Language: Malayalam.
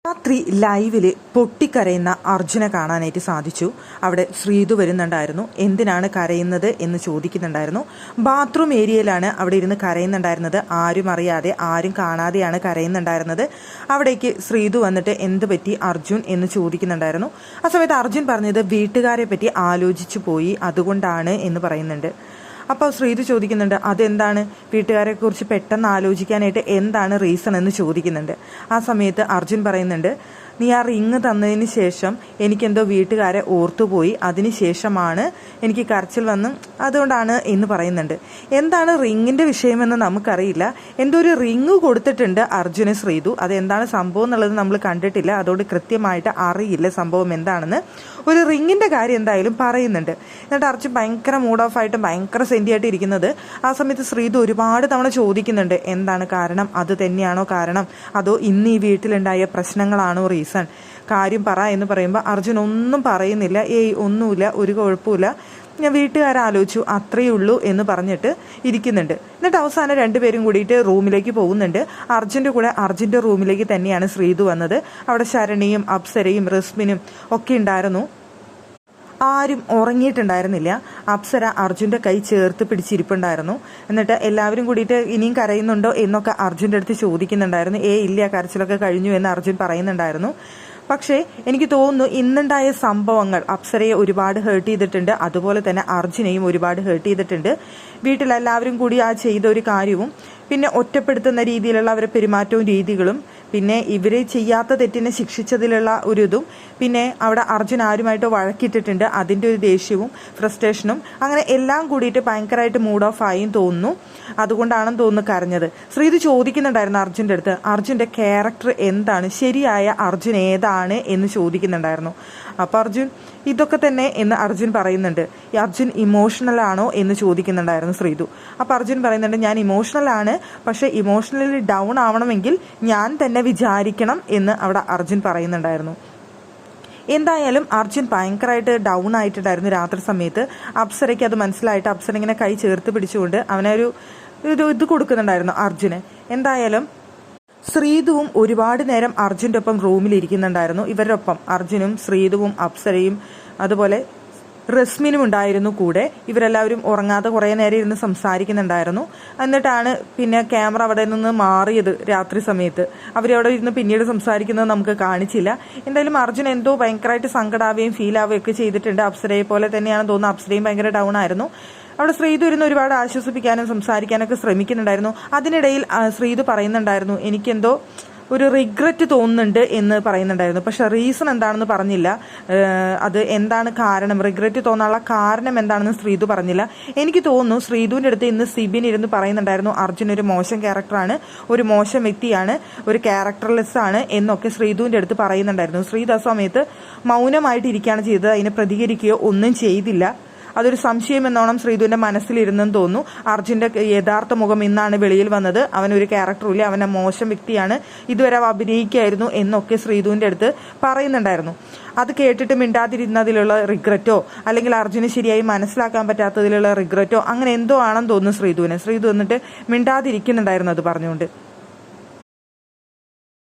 രാത്രി ലൈവില് പൊട്ടിക്കരയുന്ന അർജുനെ കാണാനായിട്ട് സാധിച്ചു. അവിടെ ശ്രീതു വരുന്നുണ്ടായിരുന്നു. എന്തിനാണ് കരയുന്നത് എന്ന് ചോദിക്കുന്നുണ്ടായിരുന്നു. ബാത്റൂം ഏരിയയിലാണ് അവിടെ ഇരുന്ന് കരയുന്നുണ്ടായിരുന്നത്. ആരും അറിയാതെ ആരും കാണാതെയാണ് കരയുന്നുണ്ടായിരുന്നത്. അവിടേക്ക് ശ്രീതു വന്നിട്ട് എന്ത് പറ്റി അർജുൻ എന്ന് ചോദിക്കുന്നുണ്ടായിരുന്നു. ആ സമയത്ത് അർജുൻ പറഞ്ഞത് വീട്ടുകാരെ പറ്റി ആലോചിച്ചു പോയി, അതുകൊണ്ടാണ് എന്ന് പറയുന്നുണ്ട്. അപ്പോൾ ശ്രീതു ചോദിക്കുന്നുണ്ട്, അതെന്താണ് വീട്ടുകാരെ കുറിച്ച് പെട്ടെന്ന് ആലോചിക്കാനായിട്ട് എന്താണ് റീസൺ എന്ന് ചോദിക്കുന്നുണ്ട്. ആ സമയത്ത് അർജുൻ പറയുന്നുണ്ട്, നീ ആ റിങ് തന്നതിന് ശേഷം എനിക്കെന്തോ വീട്ടുകാരെ ഓർത്തുപോയി, അതിനുശേഷമാണ് എനിക്ക് കരച്ചിൽ വന്നു, അതുകൊണ്ടാണ് എന്ന് പറയുന്നുണ്ട്. എന്താണ് റിങ്ങിന്റെ വിഷയമെന്ന് നമുക്കറിയില്ല. എന്തോ ഒരു റിങ് കൊടുത്തിട്ടുണ്ട് അർജുന് ശ്രീതു. അതെന്താണ് സംഭവം എന്നുള്ളത് നമ്മൾ കണ്ടിട്ടില്ല, അതുകൊണ്ട് കൃത്യമായിട്ട് അറിയില്ല സംഭവം എന്താണെന്ന്. ഒരു റിങ്ങിന്റെ കാര്യം എന്തായാലും പറയുന്നുണ്ട്. എന്നിട്ട് അർജുൻ ഭയങ്കര മൂഡ് ഓഫ് ആയിട്ടും ഭയങ്കര സെന്റിയായിട്ട് ഇരിക്കുന്നത്. ആ സമയത്ത് ശ്രീതു ഒരുപാട് തവണ ചോദിക്കുന്നുണ്ട്, എന്താണ് കാരണം, അത് തന്നെയാണോ കാരണം, അതോ ഇന്ന് ഈ വീട്ടിലുണ്ടായ പ്രശ്നങ്ങളാണോ റീസൺ, കാര്യം പറ എന്ന് പറയുമ്പോൾ അർജുൻ ഒന്നും പറയുന്നില്ല. ഒന്നുമില്ല, ഒരു കുഴപ്പമില്ല, ഞാൻ വീട്ടുകാരെ ആലോചിച്ചു, അത്രയേ ഉള്ളൂ എന്ന് പറഞ്ഞിട്ട് ഇരിക്കുന്നുണ്ട്. എന്നിട്ട് അവസാനം രണ്ടുപേരും കൂടിയിട്ട് റൂമിലേക്ക് പോകുന്നുണ്ട്. അർജുൻ്റെ കൂടെ അർജുൻ്റെ റൂമിലേക്ക് തന്നെയാണ് ശ്രീതു വന്നത്. അവിടെ ശരണിയും അപ്സരയും റസ്മിനും ഒക്കെ ഉണ്ടായിരുന്നു. ആരും ഉറങ്ങിയിട്ടുണ്ടായിരുന്നില്ല. അപ്സര അർജുൻ്റെ കൈ ചേർത്ത് പിടിച്ചിരിപ്പുണ്ടായിരുന്നു. എന്നിട്ട് എല്ലാവരും കൂടിയിട്ട് ഇനിയും കരയുന്നുണ്ടോ എന്നൊക്കെ അർജുൻ്റെ അടുത്ത് ചോദിക്കുന്നുണ്ടായിരുന്നു. ഇല്ല, കരച്ചിലൊക്കെ കഴിഞ്ഞു എന്ന് അർജുൻ പറയുന്നുണ്ടായിരുന്നു. പക്ഷേ എനിക്ക് തോന്നുന്നു ഇന്നുണ്ടായ സംഭവങ്ങൾ അപ്സരയെ ഒരുപാട് ഹേർട്ട് ചെയ്തിട്ടുണ്ട്, അതുപോലെ തന്നെ അർജുനെയും ഒരുപാട് ഹേർട്ട് ചെയ്തിട്ടുണ്ട്. വീട്ടിലെല്ലാവരും കൂടി ആ ചെയ്ത ഒരു കാര്യവും പിന്നെ ഒറ്റപ്പെടുത്തുന്ന രീതിയിലുള്ള അവരുടെ പെരുമാറ്റവും രീതികളും, പിന്നെ ഇവരെ ചെയ്യാത്ത തെറ്റിനെ ശിക്ഷിച്ചതിലുള്ള ഒരു ഇതും, പിന്നെ അവിടെ അർജുൻ ആരുമായിട്ട് വഴക്കിട്ടിട്ടുണ്ട്, അതിൻ്റെ ഒരു ദേഷ്യവും ഫ്രസ്ട്രേഷനും, അങ്ങനെ എല്ലാം കൂടിയിട്ട് ഭയങ്കരമായിട്ട് മൂഡ് ഓഫ് ആയും തോന്നുന്നു. അതുകൊണ്ടാണെന്ന് തോന്നുന്നു കരഞ്ഞത്. ശ്രീതു ചോദിക്കുന്നുണ്ടായിരുന്നു അർജുൻ്റെ അടുത്ത്, അർജുൻ്റെ ക്യാരക്ടർ എന്താണ്, ശരിയായ അർജുൻ ഏതാണ് എന്ന് ചോദിക്കുന്നുണ്ടായിരുന്നു. അപ്പോൾ അർജുൻ ഇതൊക്കെ തന്നെ എന്ന് അർജുൻ പറയുന്നുണ്ട്. ഈ അർജുൻ ഇമോഷണൽ ആണോ എന്ന് ചോദിക്കുന്നുണ്ടായിരുന്നു ശ്രീതു. അപ്പോൾ അർജുൻ പറയുന്നുണ്ട്, ഞാൻ ഇമോഷണൽ ആണ്, പക്ഷെ ഇമോഷണലി ഡൗൺ ആവണമെങ്കിൽ ഞാൻ തന്നെ വിചാരിക്കണം എന്ന് അവിടെ അർജുൻ പറയുന്നുണ്ടായിരുന്നു. എന്തായാലും അർജുൻ ഭയങ്കരമായിട്ട് ഡൗൺ ആയിട്ടുണ്ടായിരുന്നു രാത്രി സമയത്ത്. അപ്സരയ്ക്ക് അത് മനസ്സിലായിട്ട് അപ്സര ഇങ്ങനെ കൈ ചേർത്ത് പിടിച്ചുകൊണ്ട് അവനൊരു ഇത് കൊടുക്കുന്നുണ്ടായിരുന്നു അർജുന്. എന്തായാലും ശ്രീതുവും ഒരുപാട് നേരം അർജുൻ്റെ ഒപ്പം റൂമിൽ ഇരിക്കുന്നുണ്ടായിരുന്നു. ഇവരുടെ ഒപ്പം അർജുനും ശ്രീതുവും അപ്സരയും അതുപോലെ റസ്മിനും ഉണ്ടായിരുന്നു കൂടെ. ഇവരെല്ലാവരും ഉറങ്ങാതെ കുറേ നേരം ഇരുന്ന് സംസാരിക്കുന്നുണ്ടായിരുന്നു. എന്നിട്ടാണ് പിന്നെ ക്യാമറ അവിടെ നിന്ന് മാറിയത് രാത്രി സമയത്ത്. അവരവിടെ ഇരുന്ന് പിന്നീട് സംസാരിക്കുന്നത് നമുക്ക് കാണിച്ചില്ല. എന്തായാലും അർജുൻ എന്തോ ഭയങ്കരമായിട്ട് സങ്കടാവുകയും ഫീൽ ആവുകയും ഒക്കെ ചെയ്തിട്ടുണ്ട്. അപ്സരയെ പോലെ തന്നെയാണ് തോന്നുന്നത്. അപ്സരയും ഭയങ്കര ഡൗൺ ആയിരുന്നു. അവിടെ ശ്രീതു ഇരുന്ന് ഒരുപാട് ആശ്വസിപ്പിക്കാനും സംസാരിക്കാനൊക്കെ ശ്രമിക്കുന്നുണ്ടായിരുന്നു. അതിനിടയിൽ ശ്രീതു പറയുന്നുണ്ടായിരുന്നു, എനിക്കെന്തോ ഒരു റിഗ്രറ്റ് തോന്നുന്നുണ്ട് എന്ന് പറയുന്നുണ്ടായിരുന്നു. പക്ഷെ റീസൺ എന്താണെന്ന് പറഞ്ഞില്ല. അത് എന്താണ് കാരണം, റിഗ്രറ്റ് തോന്നാനുള്ള കാരണം എന്താണെന്ന് ശ്രീതു പറഞ്ഞില്ല. എനിക്ക് തോന്നുന്നു ശ്രീതുവിൻ്റെ അടുത്ത് ഇന്ന് സിബിൻ ഇരുന്ന് പറയുന്നുണ്ടായിരുന്നു, അർജുൻ ഒരു മോശം ക്യാരക്ടറാണ്, ഒരു മോശം വ്യക്തിയാണ്, ഒരു ക്യാരക്ടർലെസ് ആണ് എന്നൊക്കെ ശ്രീതുവിൻ്റെ അടുത്ത് പറയുന്നുണ്ടായിരുന്നു. ശ്രീതു ആ സമയത്ത് മൗനമായിട്ട് ഇരിക്കുകയാണ് ചെയ്തത്. അതിനെ പ്രതികരിക്കുകയോ ഒന്നും ചെയ്തില്ല. അതൊരു സംശയം എന്നോണം ശ്രീതുവിന്റെ മനസ്സിലിരുന്നെന്ന് തോന്നുന്നു. അർജുന്റെ യഥാർത്ഥ മുഖം ഇന്നാണ് വെളിയിൽ വന്നത്. അവനൊരു ക്യാരക്ടറുമില്ല, അവനെ മോശം വ്യക്തിയാണ്, ഇതുവരെ അഭിനയിക്കായിരുന്നു എന്നൊക്കെ ശ്രീതുവിന്റെ അടുത്ത് പറയുന്നുണ്ടായിരുന്നു. അത് കേട്ടിട്ട് മിണ്ടാതിരുന്നതിലുള്ള റിഗ്രറ്റോ അല്ലെങ്കിൽ അർജുന് ശരിയായി മനസ്സിലാക്കാൻ പറ്റാത്തതിലുള്ള റിഗ്രറ്റോ അങ്ങനെ എന്തോ ആണെന്ന് തോന്നുന്നു ശ്രീതു എന്നിട്ട് മിണ്ടാതിരിക്കുന്നുണ്ടായിരുന്നു അത് പറഞ്ഞുകൊണ്ട്.